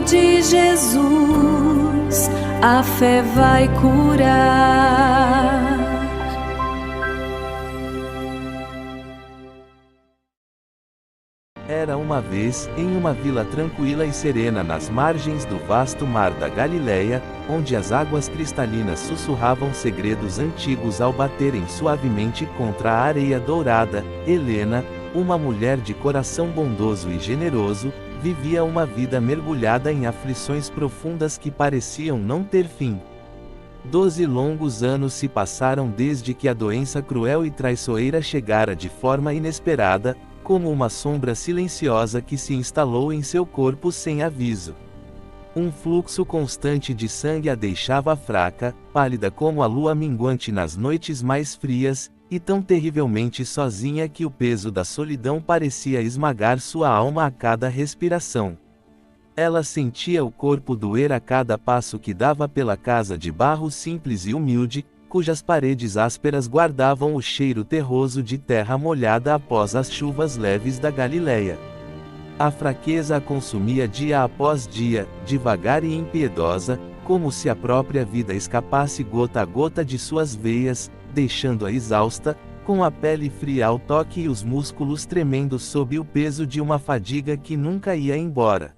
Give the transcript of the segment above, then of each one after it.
de Jesus, a fé vai curar. Era uma vez, em uma vila tranquila e serena nas margens do vasto mar da Galileia, onde as águas cristalinas sussurravam segredos antigos ao baterem suavemente contra a areia dourada, Helena, uma mulher de coração bondoso e generoso, vivia uma vida mergulhada em aflições profundas que pareciam não ter fim. 12 longos anos se passaram desde que a doença cruel e traiçoeira chegara de forma inesperada, como uma sombra silenciosa que se instalou em seu corpo sem aviso. Um fluxo constante de sangue a deixava fraca, pálida como a lua minguante nas noites mais frias, e tão terrivelmente sozinha que o peso da solidão parecia esmagar sua alma a cada respiração. Ela sentia o corpo doer a cada passo que dava pela casa de barro simples e humilde, cujas paredes ásperas guardavam o cheiro terroso de terra molhada após as chuvas leves da Galileia. A fraqueza a consumia dia após dia, devagar e impiedosa, como se a própria vida escapasse gota a gota de suas veias, deixando-a exausta, com a pele fria ao toque e os músculos tremendo sob o peso de uma fadiga que nunca ia embora.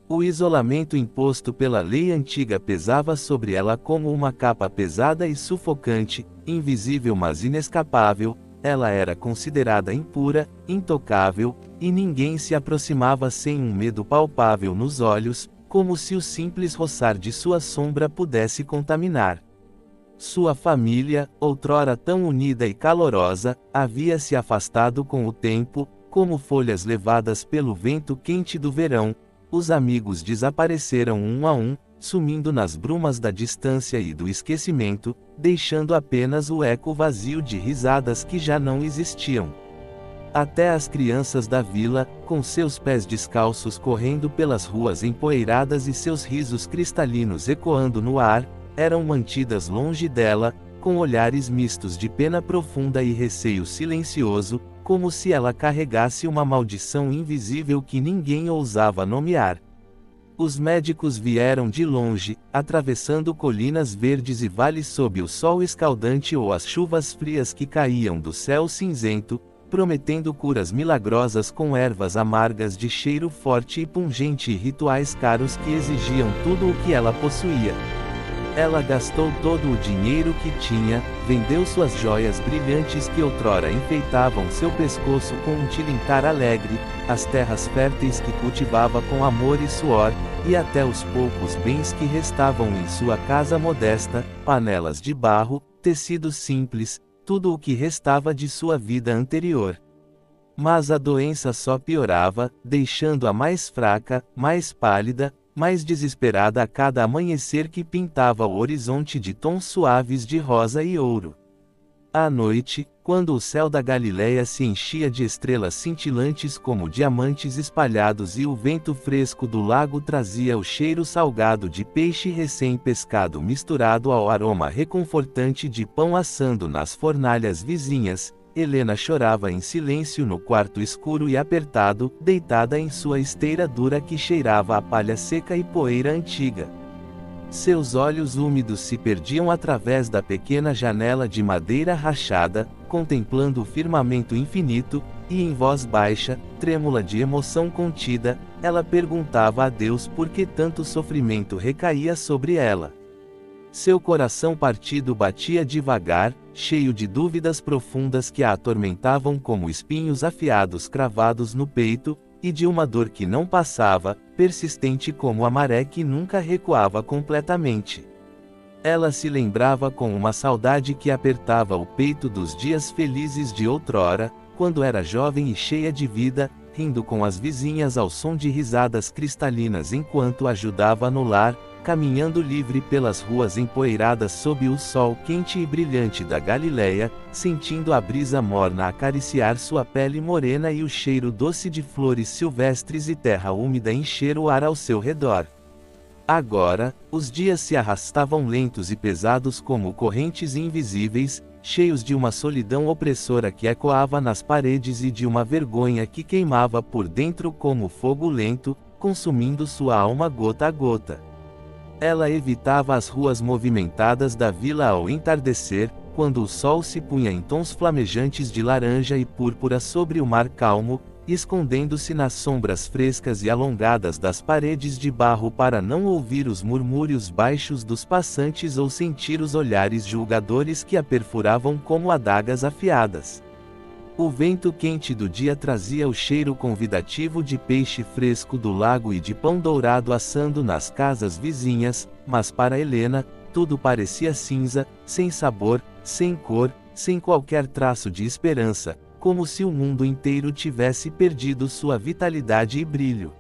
O isolamento imposto pela lei antiga pesava sobre ela como uma capa pesada e sufocante, invisível mas inescapável. Ela era considerada impura, intocável, e ninguém se aproximava sem um medo palpável nos olhos, como se o simples roçar de sua sombra pudesse contaminar. Sua família, outrora tão unida e calorosa, havia se afastado com o tempo, como folhas levadas pelo vento quente do verão. Os amigos desapareceram um a um, sumindo nas brumas da distância e do esquecimento, deixando apenas o eco vazio de risadas que já não existiam. Até as crianças da vila, com seus pés descalços correndo pelas ruas empoeiradas e seus risos cristalinos ecoando no ar, eram mantidas longe dela, com olhares mistos de pena profunda e receio silencioso, como se ela carregasse uma maldição invisível que ninguém ousava nomear. Os médicos vieram de longe, atravessando colinas verdes e vales sob o sol escaldante ou as chuvas frias que caíam do céu cinzento, prometendo curas milagrosas com ervas amargas de cheiro forte e pungente e rituais caros que exigiam tudo o que ela possuía. Ela gastou todo o dinheiro que tinha, vendeu suas joias brilhantes que outrora enfeitavam seu pescoço com um tilintar alegre, as terras férteis que cultivava com amor e suor, e até os poucos bens que restavam em sua casa modesta, panelas de barro, tecidos simples, tudo o que restava de sua vida anterior. Mas a doença só piorava, deixando-a mais fraca, mais pálida, mais desesperada a cada amanhecer que pintava o horizonte de tons suaves de rosa e ouro. À noite, quando o céu da Galileia se enchia de estrelas cintilantes como diamantes espalhados e o vento fresco do lago trazia o cheiro salgado de peixe recém-pescado misturado ao aroma reconfortante de pão assando nas fornalhas vizinhas, Helena chorava em silêncio no quarto escuro e apertado, deitada em sua esteira dura que cheirava a palha seca e poeira antiga. Seus olhos úmidos se perdiam através da pequena janela de madeira rachada, contemplando o firmamento infinito, e em voz baixa, trêmula de emoção contida, ela perguntava a Deus por que tanto sofrimento recaía sobre ela. Seu coração partido batia devagar, cheio de dúvidas profundas que a atormentavam como espinhos afiados cravados no peito, e de uma dor que não passava, persistente como a maré que nunca recuava completamente. Ela se lembrava com uma saudade que apertava o peito dos dias felizes de outrora, quando era jovem e cheia de vida, rindo com as vizinhas ao som de risadas cristalinas enquanto ajudava no lar, caminhando livre pelas ruas empoeiradas sob o sol quente e brilhante da Galileia, sentindo a brisa morna acariciar sua pele morena e o cheiro doce de flores silvestres e terra úmida encher o ar ao seu redor. Agora, os dias se arrastavam lentos e pesados como correntes invisíveis, cheios de uma solidão opressora que ecoava nas paredes e de uma vergonha que queimava por dentro como fogo lento, consumindo sua alma gota a gota. Ela evitava as ruas movimentadas da vila ao entardecer, quando o sol se punha em tons flamejantes de laranja e púrpura sobre o mar calmo, escondendo-se nas sombras frescas e alongadas das paredes de barro para não ouvir os murmúrios baixos dos passantes ou sentir os olhares julgadores que a perfuravam como adagas afiadas. O vento quente do dia trazia o cheiro convidativo de peixe fresco do lago e de pão dourado assando nas casas vizinhas, mas para Helena, tudo parecia cinza, sem sabor, sem cor, sem qualquer traço de esperança, como se o mundo inteiro tivesse perdido sua vitalidade e brilho.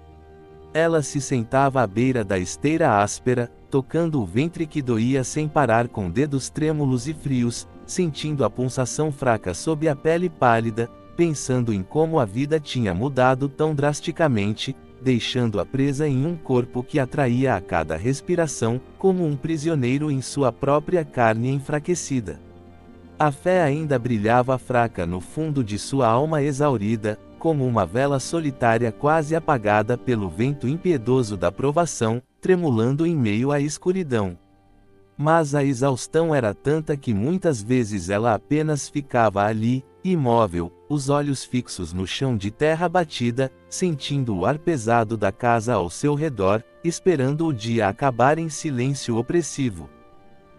Ela se sentava à beira da esteira áspera, tocando o ventre que doía sem parar com dedos trêmulos e frios, sentindo a pulsação fraca sob a pele pálida, pensando em como a vida tinha mudado tão drasticamente, deixando-a presa em um corpo que atraía a cada respiração, como um prisioneiro em sua própria carne enfraquecida. A fé ainda brilhava fraca no fundo de sua alma exaurida, como uma vela solitária quase apagada pelo vento impiedoso da provação, tremulando em meio à escuridão. Mas a exaustão era tanta que muitas vezes ela apenas ficava ali, imóvel, os olhos fixos no chão de terra batida, sentindo o ar pesado da casa ao seu redor, esperando o dia acabar em silêncio opressivo.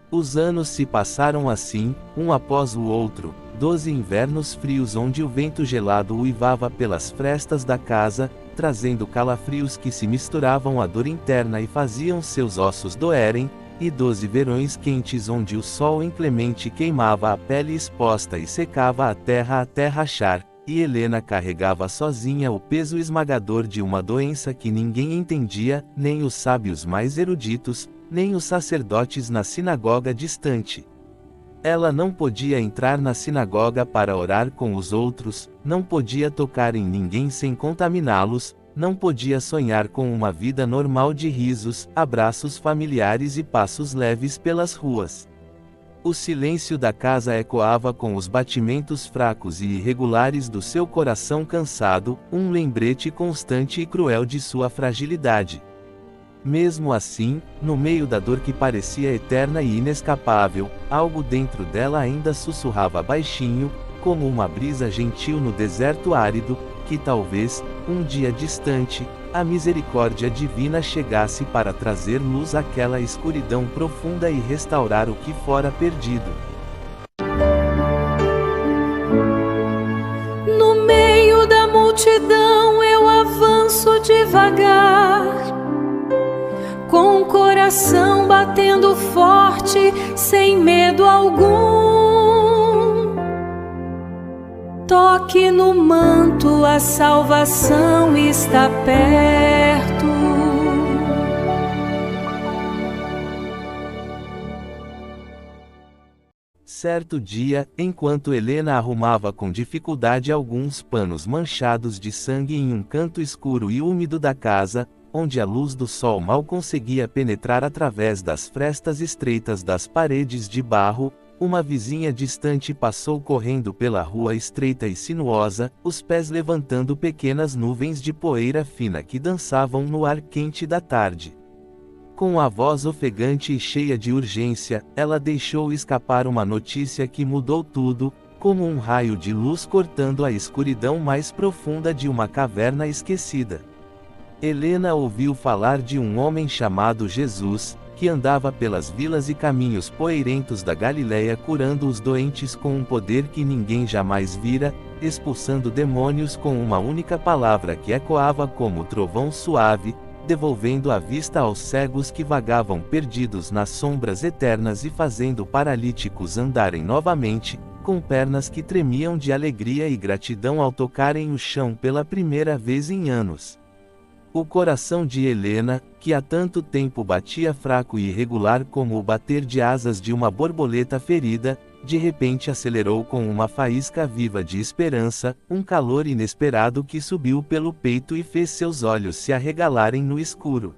Os anos se passaram assim, um após o outro, 12 invernos frios onde o vento gelado uivava pelas frestas da casa, trazendo calafrios que se misturavam à dor interna e faziam seus ossos doerem, e 12 verões quentes onde o sol inclemente queimava a pele exposta e secava a terra até rachar, e Helena carregava sozinha o peso esmagador de uma doença que ninguém entendia, nem os sábios mais eruditos, nem os sacerdotes na sinagoga distante. Ela não podia entrar na sinagoga para orar com os outros, não podia tocar em ninguém sem contaminá-los, não podia sonhar com uma vida normal de risos, abraços familiares e passos leves pelas ruas. O silêncio da casa ecoava com os batimentos fracos e irregulares do seu coração cansado, um lembrete constante e cruel de sua fragilidade. Mesmo assim, no meio da dor que parecia eterna e inescapável, algo dentro dela ainda sussurrava baixinho, como uma brisa gentil no deserto árido, que talvez, um dia distante, a misericórdia divina chegasse para trazer luz àquela escuridão profunda e restaurar o que fora perdido. No meio da multidão eu avanço devagar, com o coração batendo forte, sem medo algum. Toque no manto, a salvação está perto. Certo dia, enquanto Helena arrumava com dificuldade alguns panos manchados de sangue em um canto escuro e úmido da casa, onde a luz do sol mal conseguia penetrar através das frestas estreitas das paredes de barro, uma vizinha distante passou correndo pela rua estreita e sinuosa, os pés levantando pequenas nuvens de poeira fina que dançavam no ar quente da tarde. Com a voz ofegante e cheia de urgência, ela deixou escapar uma notícia que mudou tudo, como um raio de luz cortando a escuridão mais profunda de uma caverna esquecida. Helena ouviu falar de um homem chamado Jesus, que andava pelas vilas e caminhos poeirentos da Galileia curando os doentes com um poder que ninguém jamais vira, expulsando demônios com uma única palavra que ecoava como trovão suave, devolvendo a vista aos cegos que vagavam perdidos nas sombras eternas e fazendo paralíticos andarem novamente, com pernas que tremiam de alegria e gratidão ao tocarem o chão pela primeira vez em anos. O coração de Helena, que há tanto tempo batia fraco e irregular como o bater de asas de uma borboleta ferida, de repente acelerou com uma faísca viva de esperança, um calor inesperado que subiu pelo peito e fez seus olhos se arregalarem no escuro.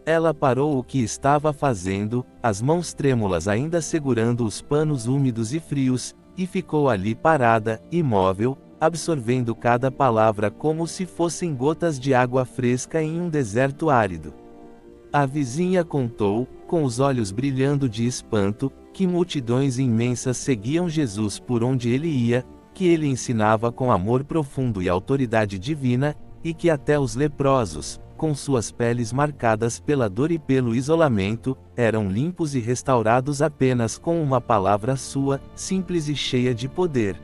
Ela parou o que estava fazendo, as mãos trêmulas ainda segurando os panos úmidos e frios, e ficou ali parada, imóvel, absorvendo cada palavra como se fossem gotas de água fresca em um deserto árido. A vizinha contou, com os olhos brilhando de espanto, que multidões imensas seguiam Jesus por onde ele ia, que ele ensinava com amor profundo e autoridade divina, e que até os leprosos, com suas peles marcadas pela dor e pelo isolamento, eram limpos e restaurados apenas com uma palavra sua, simples e cheia de poder.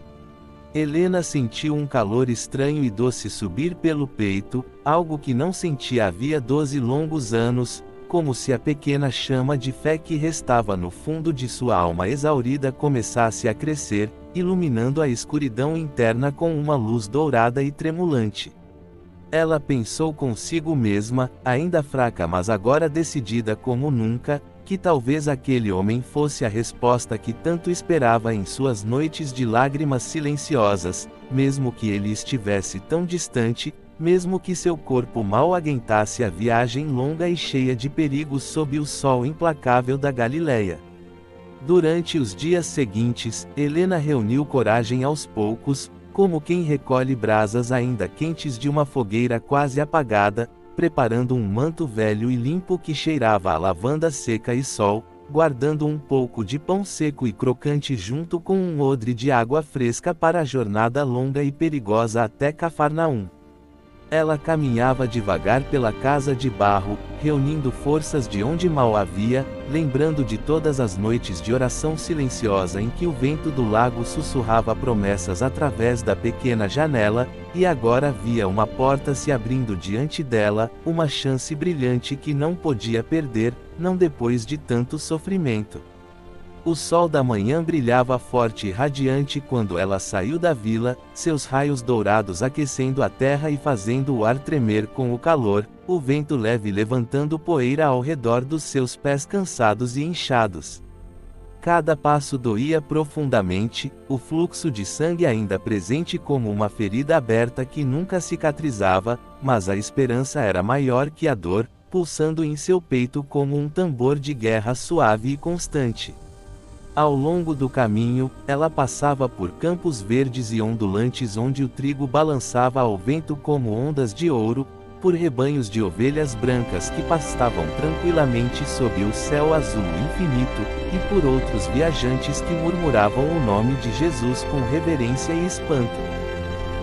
Helena sentiu um calor estranho e doce subir pelo peito, algo que não sentia havia 12 longos anos, como se a pequena chama de fé que restava no fundo de sua alma exaurida começasse a crescer, iluminando a escuridão interna com uma luz dourada e tremulante. Ela pensou consigo mesma, ainda fraca mas agora decidida como nunca, que talvez aquele homem fosse a resposta que tanto esperava em suas noites de lágrimas silenciosas, mesmo que ele estivesse tão distante, mesmo que seu corpo mal aguentasse a viagem longa e cheia de perigos sob o sol implacável da Galileia. Durante os dias seguintes, Helena reuniu coragem aos poucos, como quem recolhe brasas ainda quentes de uma fogueira quase apagada, preparando um manto velho e limpo que cheirava a lavanda seca e sol, guardando um pouco de pão seco e crocante junto com um odre de água fresca para a jornada longa e perigosa até Cafarnaum. Ela caminhava devagar pela casa de barro, reunindo forças de onde mal havia, lembrando de todas as noites de oração silenciosa em que o vento do lago sussurrava promessas através da pequena janela, e agora via uma porta se abrindo diante dela, uma chance brilhante que não podia perder, não depois de tanto sofrimento. O sol da manhã brilhava forte e radiante quando ela saiu da vila, seus raios dourados aquecendo a terra e fazendo o ar tremer com o calor, o vento leve levantando poeira ao redor dos seus pés cansados e inchados. Cada passo doía profundamente, o fluxo de sangue ainda presente como uma ferida aberta que nunca cicatrizava, mas a esperança era maior que a dor, pulsando em seu peito como um tambor de guerra suave e constante. Ao longo do caminho, ela passava por campos verdes e ondulantes onde o trigo balançava ao vento como ondas de ouro, por rebanhos de ovelhas brancas que pastavam tranquilamente sob o céu azul infinito, e por outros viajantes que murmuravam o nome de Jesus com reverência e espanto.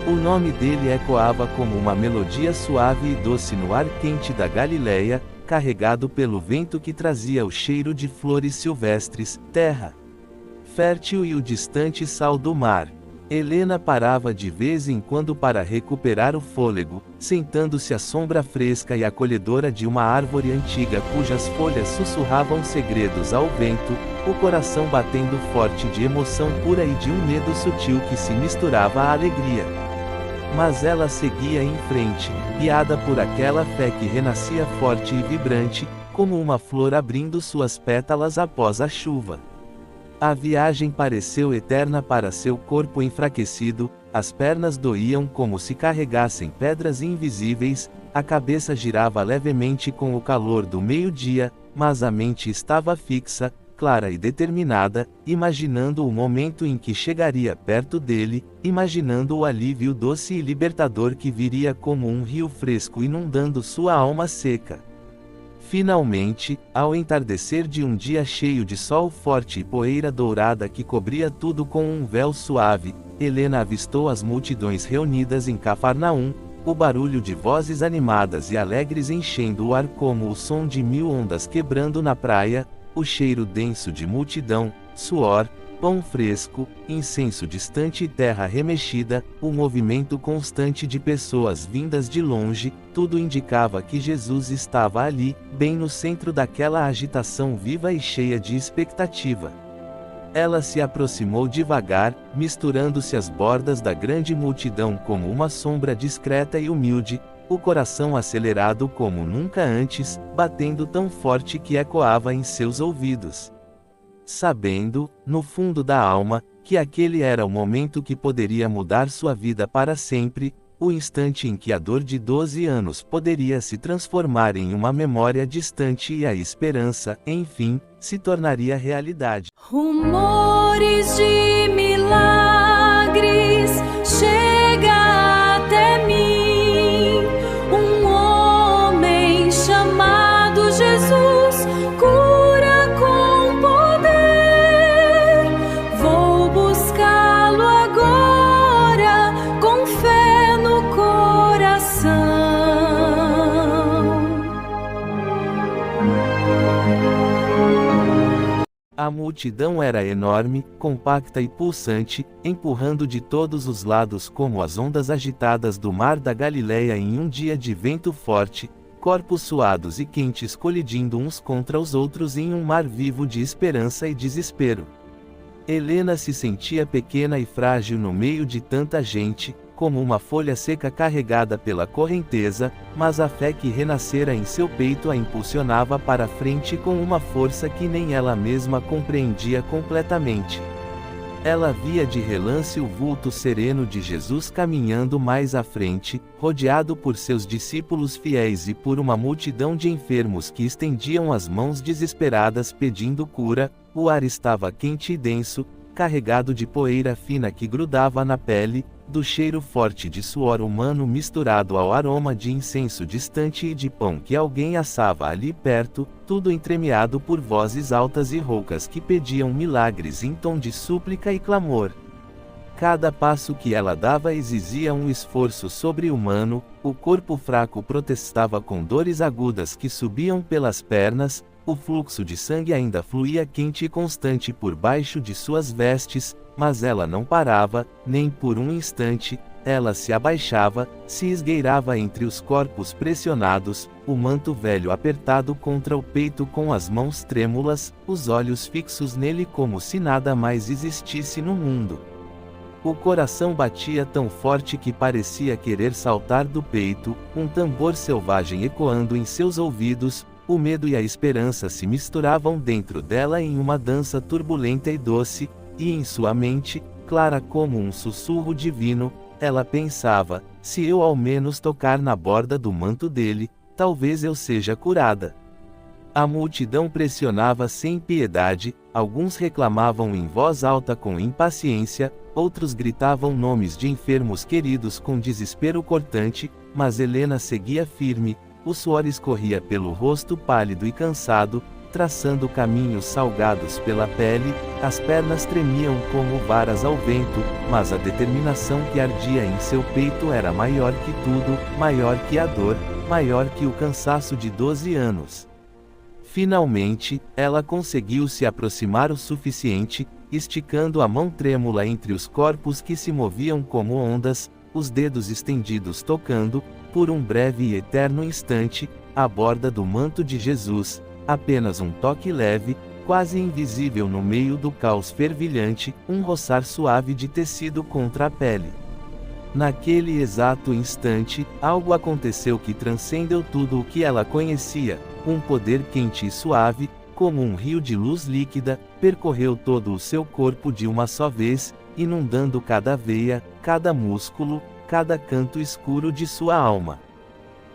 O nome dele ecoava como uma melodia suave e doce no ar quente da Galileia, carregado pelo vento que trazia o cheiro de flores silvestres, terra fértil e o distante sal do mar. Helena parava de vez em quando para recuperar o fôlego, sentando-se à sombra fresca e acolhedora de uma árvore antiga cujas folhas sussurravam segredos ao vento, o coração batendo forte de emoção pura e de um medo sutil que se misturava à alegria. Mas ela seguia em frente, guiada por aquela fé que renascia forte e vibrante, como uma flor abrindo suas pétalas após a chuva. A viagem pareceu eterna para seu corpo enfraquecido, as pernas doíam como se carregassem pedras invisíveis, a cabeça girava levemente com o calor do meio-dia, mas a mente estava fixa, clara e determinada, imaginando o momento em que chegaria perto dele, imaginando o alívio doce e libertador que viria como um rio fresco inundando sua alma seca. Finalmente, ao entardecer de um dia cheio de sol forte e poeira dourada que cobria tudo com um véu suave, Helena avistou as multidões reunidas em Cafarnaum, o barulho de vozes animadas e alegres enchendo o ar como o som de 1000 ondas quebrando na praia, o cheiro denso de multidão, suor, pão fresco, incenso distante e terra remexida, o movimento constante de pessoas vindas de longe, tudo indicava que Jesus estava ali, bem no centro daquela agitação viva e cheia de expectativa. Ela se aproximou devagar, misturando-se às bordas da grande multidão como uma sombra discreta e humilde, o coração acelerado como nunca antes, batendo tão forte que ecoava em seus ouvidos. Sabendo, no fundo da alma, que aquele era o momento que poderia mudar sua vida para sempre, o instante em que a dor de 12 anos poderia se transformar em uma memória distante e a esperança, enfim, se tornaria realidade. Rumores de milagres chegam. A multidão era enorme, compacta e pulsante, empurrando de todos os lados como as ondas agitadas do mar da Galileia em um dia de vento forte, corpos suados e quentes colidindo uns contra os outros em um mar vivo de esperança e desespero. Helena se sentia pequena e frágil no meio de tanta gente, como uma folha seca carregada pela correnteza, mas a fé que renascera em seu peito a impulsionava para frente com uma força que nem ela mesma compreendia completamente. Ela via de relance o vulto sereno de Jesus caminhando mais à frente, rodeado por seus discípulos fiéis e por uma multidão de enfermos que estendiam as mãos desesperadas pedindo cura. O ar estava quente e denso, carregado de poeira fina que grudava na pele, do cheiro forte de suor humano misturado ao aroma de incenso distante e de pão que alguém assava ali perto, tudo entremeado por vozes altas e roucas que pediam milagres em tom de súplica e clamor. Cada passo que ela dava exigia um esforço sobre-humano, o corpo fraco protestava com dores agudas que subiam pelas pernas, o fluxo de sangue ainda fluía quente e constante por baixo de suas vestes, mas ela não parava, nem por um instante. Ela se abaixava, se esgueirava entre os corpos pressionados, o manto velho apertado contra o peito com as mãos trêmulas, os olhos fixos nele como se nada mais existisse no mundo. O coração batia tão forte que parecia querer saltar do peito, um tambor selvagem ecoando em seus ouvidos. O medo e a esperança se misturavam dentro dela em uma dança turbulenta e doce, e em sua mente, clara como um sussurro divino, ela pensava: se eu ao menos tocar na borda do manto dele, talvez eu seja curada. A multidão pressionava sem piedade, alguns reclamavam em voz alta com impaciência, outros gritavam nomes de enfermos queridos com desespero cortante, mas Helena seguia firme. O suor escorria pelo rosto pálido e cansado, traçando caminhos salgados pela pele, as pernas tremiam como varas ao vento, mas a determinação que ardia em seu peito era maior que tudo, maior que a dor, maior que o cansaço de 12 anos. Finalmente, ela conseguiu se aproximar o suficiente, esticando a mão trêmula entre os corpos que se moviam como ondas, os dedos estendidos tocando, por um breve e eterno instante, a borda do manto de Jesus, apenas um toque leve, quase invisível no meio do caos fervilhante, um roçar suave de tecido contra a pele. Naquele exato instante, algo aconteceu que transcendeu tudo o que ela conhecia, um poder quente e suave, como um rio de luz líquida, percorreu todo o seu corpo de uma só vez, inundando cada veia, cada músculo, cada canto escuro de sua alma.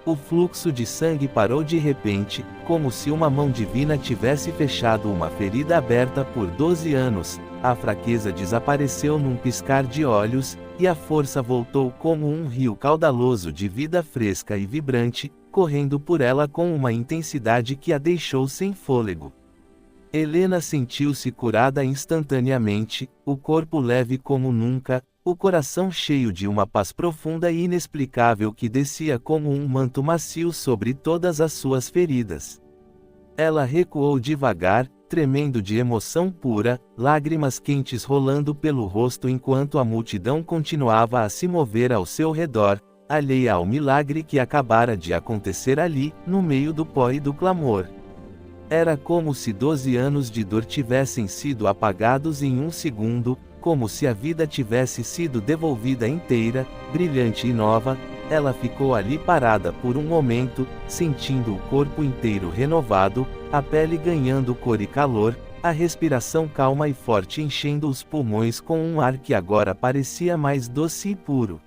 O fluxo de sangue parou de repente, como se uma mão divina tivesse fechado uma ferida aberta por 12 anos, a fraqueza desapareceu num piscar de olhos, e a força voltou como um rio caudaloso de vida fresca e vibrante, correndo por ela com uma intensidade que a deixou sem fôlego. Helena sentiu-se curada instantaneamente, o corpo leve como nunca, o coração cheio de uma paz profunda e inexplicável que descia como um manto macio sobre todas as suas feridas. Ela recuou devagar, tremendo de emoção pura, lágrimas quentes rolando pelo rosto enquanto a multidão continuava a se mover ao seu redor, alheia ao milagre que acabara de acontecer ali, no meio do pó e do clamor. Era como se 12 anos de dor tivessem sido apagados em um segundo, como se a vida tivesse sido devolvida inteira, brilhante e nova. Ela ficou ali parada por um momento, sentindo o corpo inteiro renovado, a pele ganhando cor e calor, a respiração calma e forte enchendo os pulmões com um ar que agora parecia mais doce e puro.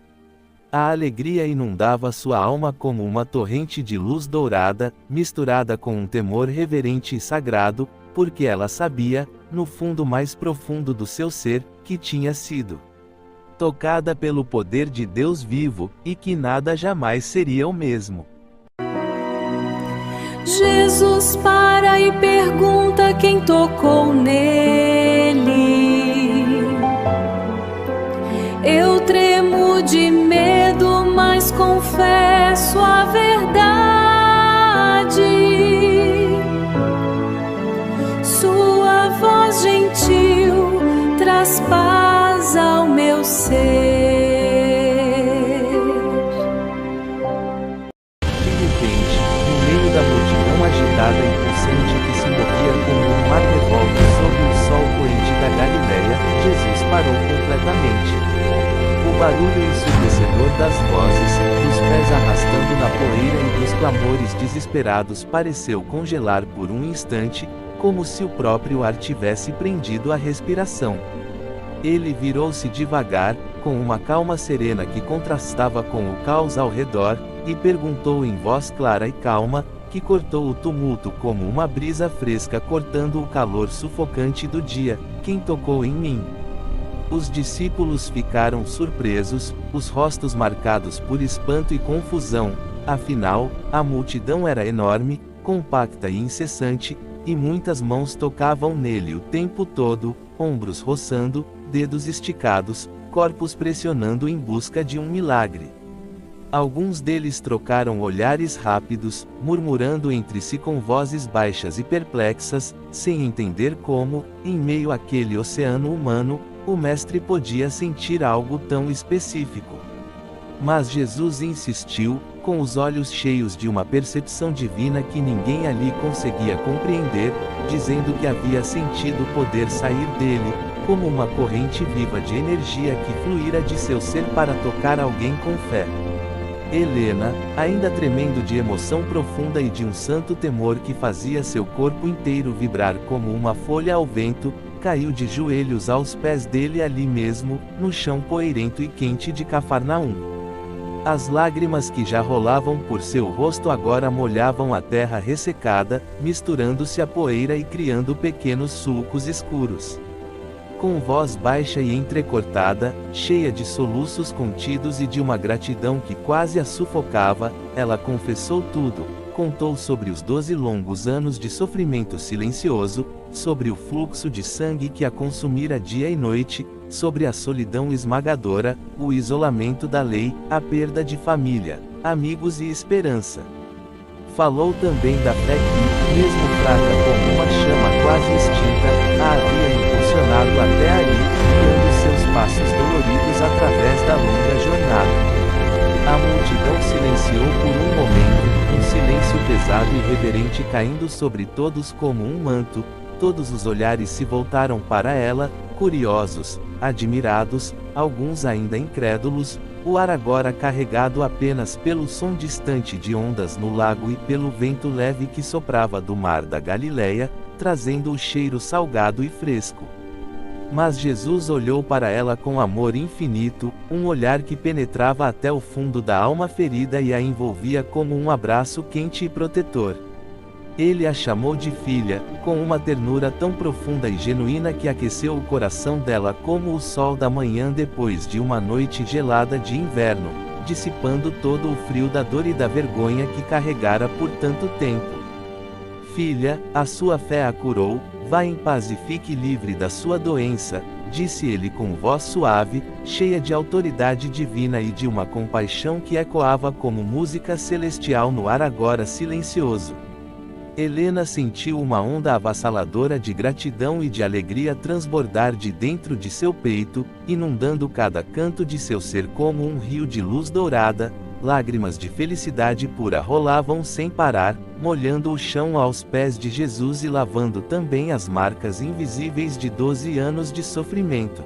A alegria inundava sua alma como uma torrente de luz dourada, misturada com um temor reverente e sagrado, porque ela sabia, no fundo mais profundo do seu ser, que tinha sido tocada pelo poder de Deus vivo, e que nada jamais seria o mesmo. Jesus para e pergunta quem tocou nele. Eu tremo de medo, mas confesso a verdade. Sua voz agitada e pulsante que se movia como um mar revolto sobre o sol poente da Galileia, Jesus parou completamente. O barulho ensurdecedor das vozes, dos pés arrastando na poeira e dos clamores desesperados pareceu congelar por um instante, como se o próprio ar tivesse prendido a respiração. Ele virou-se devagar, com uma calma serena que contrastava com o caos ao redor, e perguntou em voz clara e calma, que cortou o tumulto como uma brisa fresca cortando o calor sufocante do dia: quem tocou em mim? Os discípulos ficaram surpresos, os rostos marcados por espanto e confusão, afinal, a multidão era enorme, compacta e incessante, e muitas mãos tocavam nele o tempo todo, ombros roçando, dedos esticados, corpos pressionando em busca de um milagre. Alguns deles trocaram olhares rápidos, murmurando entre si com vozes baixas e perplexas, sem entender como, em meio àquele oceano humano, o mestre podia sentir algo tão específico. Mas Jesus insistiu, com os olhos cheios de uma percepção divina que ninguém ali conseguia compreender, dizendo que havia sentido o poder sair dele, como uma corrente viva de energia que fluíra de seu ser para tocar alguém com fé. Helena, ainda tremendo de emoção profunda e de um santo temor que fazia seu corpo inteiro vibrar como uma folha ao vento, caiu de joelhos aos pés dele ali mesmo, no chão poeirento e quente de Cafarnaum. As lágrimas que já rolavam por seu rosto agora molhavam a terra ressecada, misturando-se à poeira e criando pequenos sulcos escuros. Com voz baixa e entrecortada, cheia de soluços contidos e de uma gratidão que quase a sufocava, ela confessou tudo, contou sobre os 12 longos anos de sofrimento silencioso, sobre o fluxo de sangue que a consumira dia e noite, sobre a solidão esmagadora, o isolamento da lei, a perda de família, amigos e esperança. Falou também da fé que, mesmo fraca como uma chama quase extinta, a havia impulsionado até ali, guiando seus passos doloridos através da longa jornada. A multidão silenciou por um momento, um silêncio pesado e reverente caindo sobre todos como um manto, todos os olhares se voltaram para ela, curiosos, admirados, alguns ainda incrédulos, o ar agora carregado apenas pelo som distante de ondas no lago e pelo vento leve que soprava do mar da Galileia, trazendo o cheiro salgado e fresco. Mas Jesus olhou para ela com amor infinito, um olhar que penetrava até o fundo da alma ferida e a envolvia como um abraço quente e protetor. Ele a chamou de filha, com uma ternura tão profunda e genuína que aqueceu o coração dela como o sol da manhã depois de uma noite gelada de inverno, dissipando todo o frio da dor e da vergonha que carregara por tanto tempo. Filha, a sua fé a curou, vá em paz e fique livre da sua doença, disse ele com voz suave, cheia de autoridade divina e de uma compaixão que ecoava como música celestial no ar agora silencioso. Helena sentiu uma onda avassaladora de gratidão e de alegria transbordar de dentro de seu peito, inundando cada canto de seu ser como um rio de luz dourada. Lágrimas de felicidade pura rolavam sem parar, molhando o chão aos pés de Jesus e lavando também as marcas invisíveis de 12 anos de sofrimento.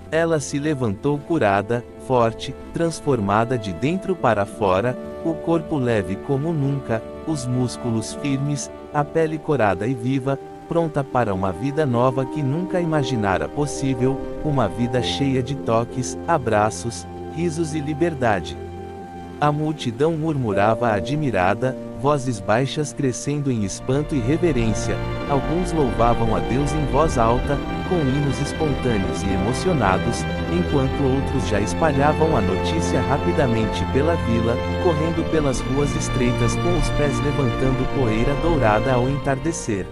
Ela se levantou curada, forte, transformada de dentro para fora, o corpo leve como nunca, os músculos firmes, a pele corada e viva, pronta para uma vida nova que nunca imaginara possível, uma vida cheia de toques, abraços, risos e liberdade. A multidão murmurava admirada, vozes baixas crescendo em espanto e reverência, alguns louvavam a Deus em voz alta, com hinos espontâneos e emocionados, enquanto outros já espalhavam a notícia rapidamente pela vila, correndo pelas ruas estreitas com os pés levantando poeira dourada ao entardecer.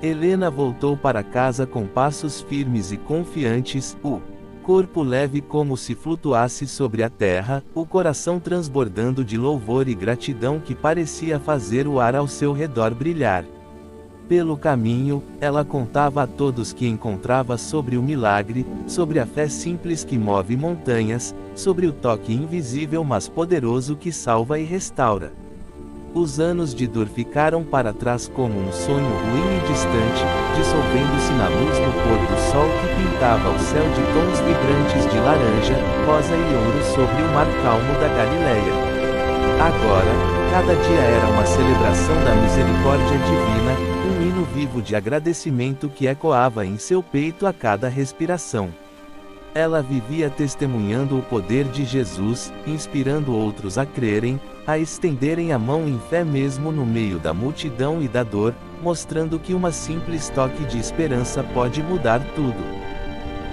Helena voltou para casa com passos firmes e confiantes, o corpo leve como se flutuasse sobre a terra, o coração transbordando de louvor e gratidão que parecia fazer o ar ao seu redor brilhar. Pelo caminho, ela contava a todos que encontrava sobre o milagre, sobre a fé simples que move montanhas, sobre o toque invisível mas poderoso que salva e restaura. Os anos de dor ficaram para trás como um sonho ruim e distante, dissolvendo-se na luz do pôr do sol que pintava o céu de tons vibrantes de laranja, rosa e ouro sobre o mar calmo da Galileia. Agora, cada dia era uma celebração da misericórdia divina, um hino vivo de agradecimento que ecoava em seu peito a cada respiração. Ela vivia testemunhando o poder de Jesus, inspirando outros a crerem, a estenderem a mão em fé mesmo no meio da multidão e da dor, mostrando que uma simples toque de esperança pode mudar tudo.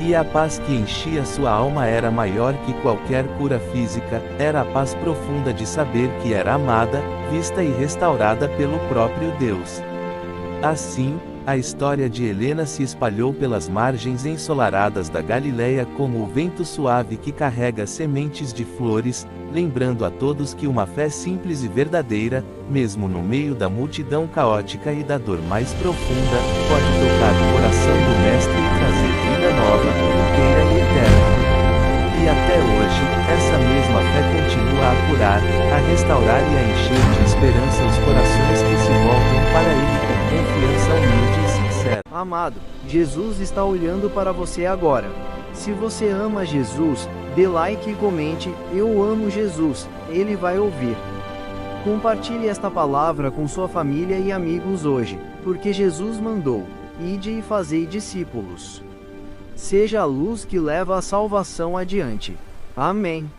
E a paz que enchia sua alma era maior que qualquer cura física, era a paz profunda de saber que era amada, vista e restaurada pelo próprio Deus. Assim, a história de Helena se espalhou pelas margens ensolaradas da Galileia como o vento suave que carrega sementes de flores, lembrando a todos que uma fé simples e verdadeira, mesmo no meio da multidão caótica e da dor mais profunda, pode tocar o coração do Mestre e trazer vida nova, inteira e eterna. E até hoje, essa mesma fé continua a curar, a restaurar e a encher de esperança os corações que se voltam para Ele com confiança humilde e sincera. Amado, Jesus está olhando para você agora. Se você ama Jesus, dê like e comente, eu amo Jesus, ele vai ouvir. Compartilhe esta palavra com sua família e amigos hoje, porque Jesus mandou, ide e fazei discípulos. Seja a luz que leva a salvação adiante. Amém.